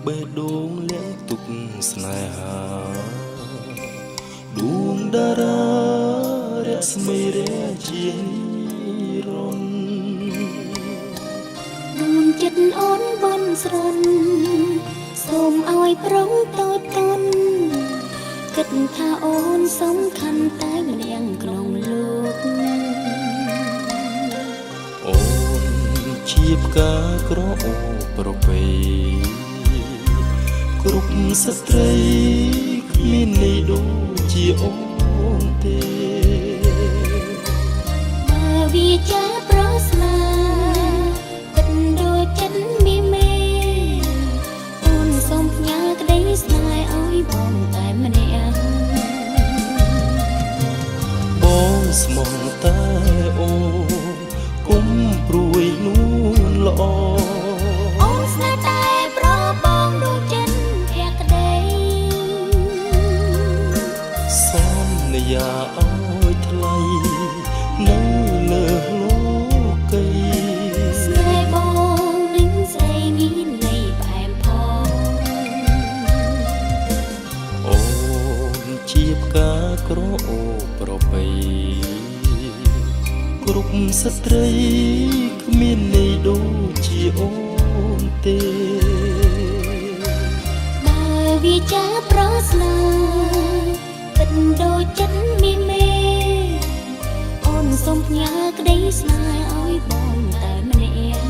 បេះដូងលាក់ទុកស្នេហាដួងតារារស្មីរែជារនដួងចិត្តអូនបនស្រន់សូមឲ្យប្រុងតូចតន់គិតថាអូនសំខាន់តែម្នាក់ក្នុងលោកអូនជាផ្កាក្រអូបប្រពៃគ្រប់ស្ត្រីគ្មានន័យដូចជាអូនទេបើវាចាប្រស្នាគិតដូចចិត្តមានមេអូនសូមផ្ញើក្តីស្នេហ៍ឲ្យបងតែម្នាក់បងស្មោះតែអូនគុំព្រួយនួនល្អអូនស្នេហ៍តែប្របងដូចចិត្តភក្តីសន្យាឲ្យថ្លៃនៅលើលោកីស្នេហ៍បងនឹងស្រីមានន័យផ្អែមផងអូនជាផ្កាក្រអូប្រពៃគ្រប់ស្ត្រីគ្មានន័យដូចជាអូនទេបើវាចាប្រស្នាគិតដូចចិត្តមានមេអូនសូមផ្ញើក្តីស្នេហ៍ឲ្យបងតែម្នាក់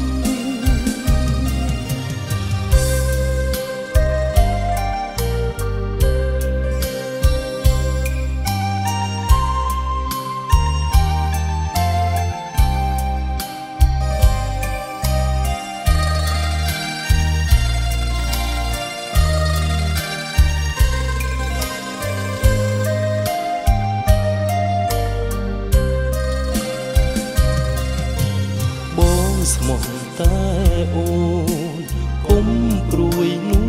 ស្មោះតែអូនគុំព្រួយនួ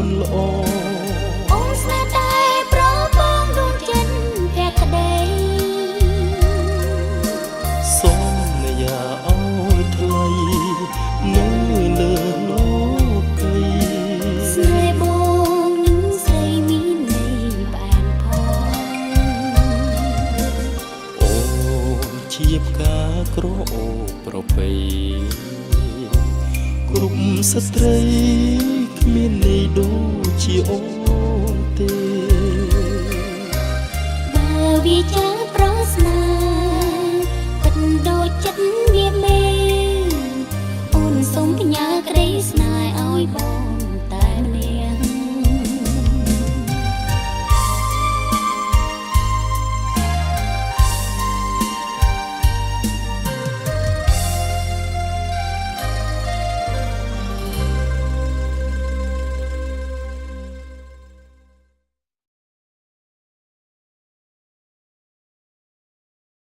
នល្អអូនស្នេហ៍តែប្របងដូចចិត្តភក្តីសន្យាឲ្យថ្លៃនៅលើលោកីស្នេហ៍បងនឹងស្រីមានន័យផ្អែមផងអូនជាផ្កាក្រអូប្រពៃគ្រប់ស្ត្រីគ្មានន័យដូចជាអូនទេបើវាចាប្រស្នាគិតដូចចិត្ត